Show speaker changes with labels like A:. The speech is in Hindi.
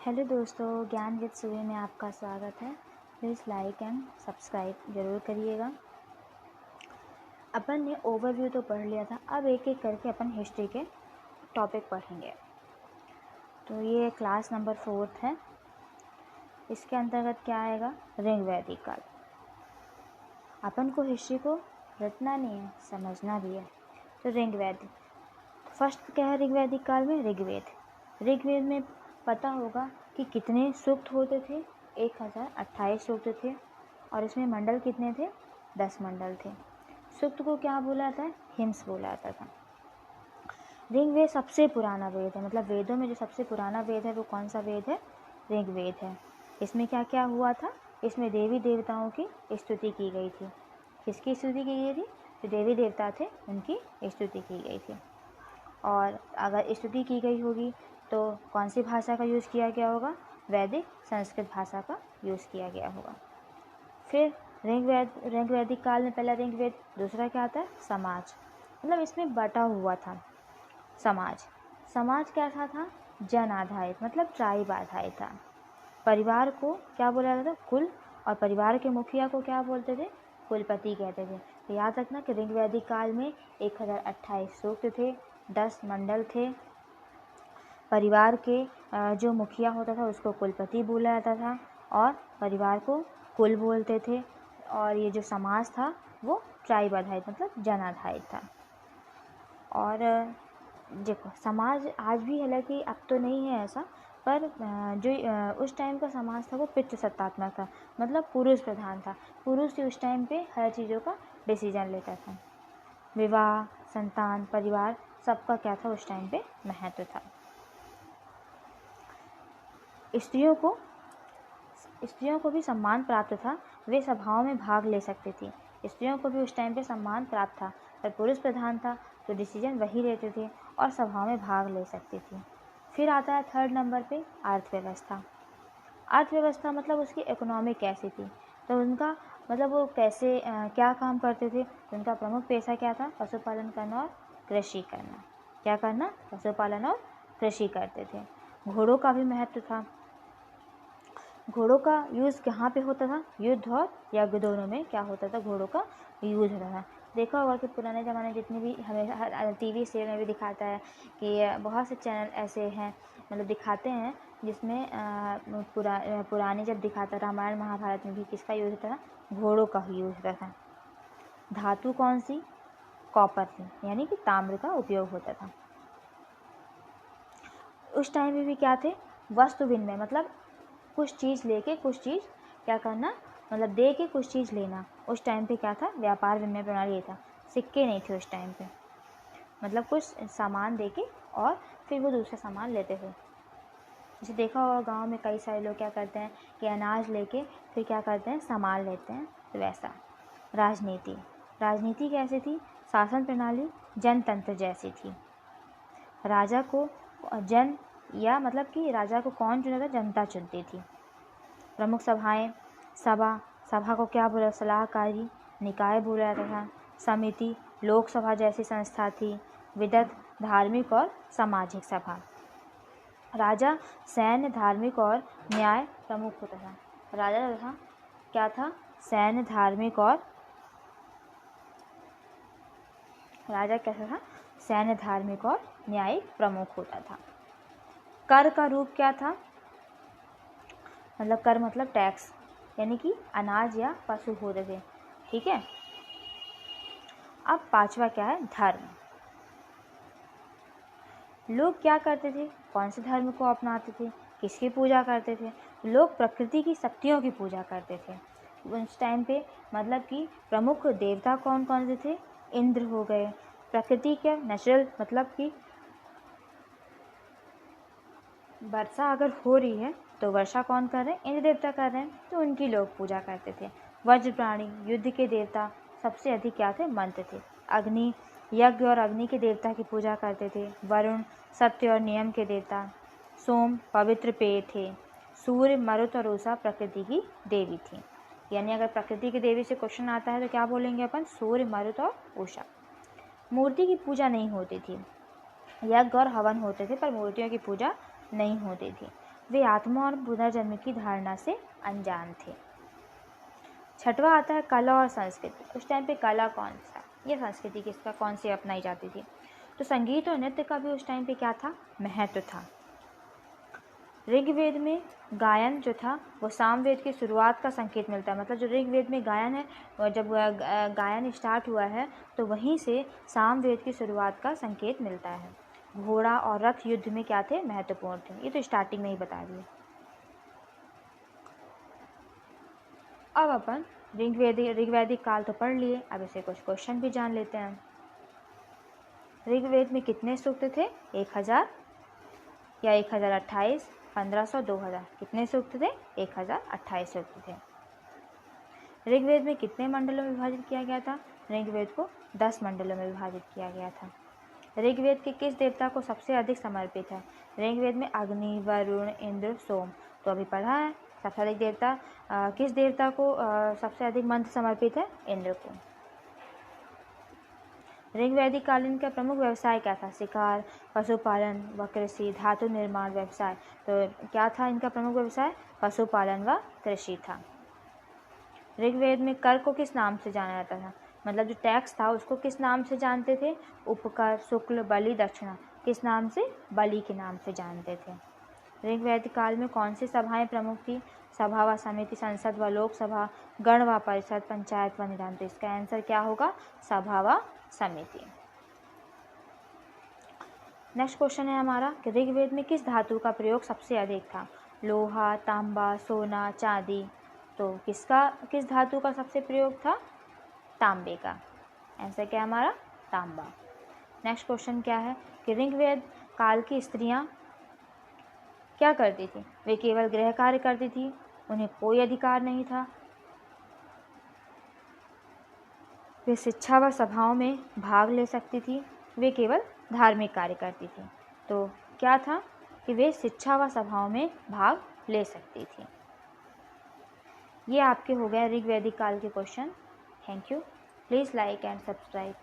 A: हेलो दोस्तों, ज्ञान विद सुबह में आपका स्वागत है। प्लीज़ लाइक एंड सब्सक्राइब ज़रूर करिएगा। अपन ने ओवरव्यू तो पढ़ लिया था, अब एक एक करके अपन हिस्ट्री के टॉपिक पढ़ेंगे। तो ये क्लास नंबर 4 है। इसके अंतर्गत क्या आएगा? ऋग वैदिक काल। अपन को हिस्ट्री को रटना नहीं है, समझना भी है। तो ऋग वैदिक फर्स्ट क्या है? ऋग वैदिक काल में ऋग्वेद। ऋग्वेद में पता होगा कि कितने सूक्त होते थे। 1028 सूक्त थे और इसमें मंडल कितने थे? 10 मंडल थे। सूक्त को क्या बोला जाता है? हिम्स बोला जाता था। ऋग्वेद सबसे पुराना वेद है, मतलब वेदों में जो सबसे पुराना वेद है वो कौन सा वेद है? ऋग्वेद है। इसमें क्या क्या हुआ था? इसमें देवी देवताओं की स्तुति की गई थी। किसकी स्तुति की गई थी? जो देवी देवता थे उनकी स्तुति की गई थी। और अगर स्तुति की गई होगी तो कौन सी भाषा का यूज़ किया गया होगा? वैदिक संस्कृत भाषा का यूज़ किया गया होगा। फिर ऋग्वैदिक काल में पहला ऋग्वेद, दूसरा क्या आता है? समाज। मतलब इसमें बटा हुआ था समाज कैसा था? जन आधारित, मतलब ट्राइब आधारित था। परिवार को क्या बोला जाता था? कुल। और परिवार के मुखिया को क्या बोलते थे? कुलपति कहते थे। तो याद रखना कि ऋग्वैदिक काल में 1028 सूक्त थे, 10 मंडल थे। परिवार के जो मुखिया होता था उसको कुलपति बोला जाता था और परिवार को कुल बोलते थे। और ये जो समाज था वो ट्राइब आधारित, मतलब जन आधारित था। और देखो, समाज आज भी, हालांकि अब तो नहीं है ऐसा, पर जो उस टाइम का समाज था वो पितृसत्तात्मक था, मतलब पुरुष प्रधान था। पुरुष ही उस टाइम पे हर चीज़ों का डिसीजन लेता था। विवाह, संतान, परिवार, सबका क्या था उस टाइम पे? महत्व था। स्त्रियों को भी सम्मान प्राप्त था। वे सभाओं में भाग ले सकती थी। स्त्रियों को भी उस टाइम पे सम्मान प्राप्त था, पर पुरुष प्रधान था तो डिसीजन वही लेते थे और सभाओं में भाग ले सकती थी। फिर आता है 3rd नंबर पे अर्थव्यवस्था। अर्थव्यवस्था मतलब उसकी इकोनॉमी कैसी थी, तो उनका मतलब वो कैसे क्या काम करते थे। उनका प्रमुख पेशा क्या था? पशुपालन करना और कृषि करना। क्या करना? पशुपालन और कृषि करते थे। घोड़ों का भी महत्व था। घोड़ों का यूज़ कहाँ पे होता था? युद्ध और यज्ञ दोनों में क्या होता था? घोड़ों का यूज़ होता था। देखा होगा कि पुराने ज़माने जितने भी हमें टीवी सीरियल में भी दिखाता है कि बहुत से चैनल ऐसे हैं, मतलब दिखाते हैं जिसमें पुरानी जब दिखाता, रामायण महाभारत में भी किसका यूज़ होता था? घोड़ों का ही यूज़ होता था। धातु कौन सी? कॉपर थी, यानी कि ताम्र का उपयोग होता था। उस टाइम में भी क्या थे? वस्तु विनिमय, मतलब कुछ चीज़ लेके कुछ चीज़ क्या करना, मतलब दे के कुछ चीज़ लेना। उस टाइम पे क्या था? व्यापार विनिमय प्रणाली ये था। सिक्के नहीं थे उस टाइम पे, मतलब कुछ सामान दे के और फिर वो दूसरा सामान लेते थे। जैसे देखा होगा गांव में कई सारे लोग क्या करते हैं कि अनाज लेके फिर क्या करते हैं? सामान लेते हैं। तो वैसा राजनीति कैसी थी? शासन प्रणाली जनतंत्र जैसी थी। राजा को मतलब कि राजा को कौन चुनता था? जनता चुनती थी। प्रमुख सभाएं, सभा को क्या बोला? सलाहकारी निकाय बोला जाता था। समिति, लोकसभा जैसी संस्था थी। विदत, धार्मिक और सामाजिक सभा। राजा सैन्य, धार्मिक और न्याय प्रमुख होता था। राजा जो था क्या था? सैन्य, धार्मिक और राजा कैसा था? सैन्य, धार्मिक और न्यायिक प्रमुख होता था। कर का रूप क्या था? मतलब कर मतलब टैक्स, यानी कि अनाज या पशु होते थे। ठीक है। अब 5वां क्या है? धर्म। लोग क्या करते थे? कौन से धर्म को अपनाते थे? किसकी पूजा करते थे? लोग प्रकृति की शक्तियों की पूजा करते थे उस टाइम पे। मतलब कि प्रमुख देवता कौन कौन से थे? इंद्र हो गए। प्रकृति क्या? नेचुरल, मतलब कि वर्षा अगर हो रही है तो वर्षा कौन कर रहे हैं? इंद्र देवता कर रहे हैं, तो उनकी लोग पूजा करते थे। वज्र प्राणी, युद्ध के देवता, सबसे अधिक क्या थे? मंत्र थे। अग्नि, यज्ञ और अग्नि के देवता की पूजा करते थे। वरुण, सत्य और नियम के देवता। सोम, पवित्र पेय थे। सूर्य, मरुत और उषा प्रकृति की देवी थी। यानी अगर प्रकृति की देवी से क्वेश्चन आता है तो क्या बोलेंगे अपन? सूर्य, मरुत और उषा। मूर्ति की पूजा नहीं होती थी। यज्ञ और हवन होते थे पर मूर्तियों की पूजा नहीं होती थी। वे आत्मा और पुनर्जन्म की धारणा से अनजान थे। छठवां आता है कला और संस्कृति। उस टाइम पे कला कौन सा, ये संस्कृति किसका कौन सी अपनाई जाती थी। तो संगीत और नृत्य का भी उस टाइम पे क्या था, महत्व था। ऋग्वेद में गायन जो था वो सामवेद की शुरुआत का संकेत मिलता है। मतलब जो ऋग्वेद में गायन है, और जब गायन स्टार्ट हुआ है तो वहीं से सामवेद की शुरुआत का संकेत मिलता है। घोड़ा और रथ युद्ध में क्या थे, महत्वपूर्ण थे। ये तो स्टार्टिंग में ही बता दिए। अब अपन ऋग्वैदिक काल तो पढ़ लिए, अब इसे कुछ क्वेश्चन भी जान लेते हैं। ऋग्वेद में कितने सूक्त थे, 1000 या 1028, 1500, 2000। कितने सूक्त थे, 1028 सूक्त थे। ऋग्वेद में कितने मंडलों में विभाजित किया गया था, ऋग्वेद को 10 मंडलों में विभाजित किया गया था। ऋग्वेद के किस देवता को सबसे अधिक समर्पित है, ऋग्वेद में अग्नि, वरुण, इंद्र, सोम। तो अभी पढ़ा है, सबसे अधिक देवता किस देवता को सबसे अधिक मंत्र समर्पित है, इंद्र को। ऋग्वैदिक कालीन का प्रमुख व्यवसाय क्या था, शिकार, पशुपालन व कृषि, धातु निर्माण व्यवसाय। तो क्या था इनका प्रमुख व्यवसाय, पशुपालन व कृषि था। ऋग्वेद में कर को किस नाम से जाना जाता था, मतलब जो टैक्स था उसको किस नाम से जानते थे, उपकर, शुक्ल, बलि, दक्षिणा। किस नाम से, बलि के नाम से जानते थे। ऋग्वैदिक काल में कौन सी सभाएं प्रमुख थी, सभा व समिति, संसद व लोकसभा, गण व परिषद, पंचायत व निदान। तो इसका आंसर क्या होगा, सभा व समिति। नेक्स्ट क्वेश्चन है हमारा कि ऋग्वेद में किस धातु का प्रयोग सबसे अधिक था, लोहा, तांबा, सोना, चांदी। तो किस धातु का सबसे प्रयोग था, तांबे का। आंसर क्या है हमारा, तांबा। नेक्स्ट क्वेश्चन क्या है कि ऋग्वेद काल की स्त्रियां क्या करती थी, वे केवल गृह कार्य करती थी, उन्हें कोई अधिकार नहीं था, वे शिक्षा व सभाओं में भाग ले सकती थी, वे केवल धार्मिक कार्य करती थी। तो क्या था कि वे शिक्षा व सभाओं में भाग ले सकती थी। ये आपके हो गए ऋग्वैदिक काल के question. Thank you. Please like and subscribe.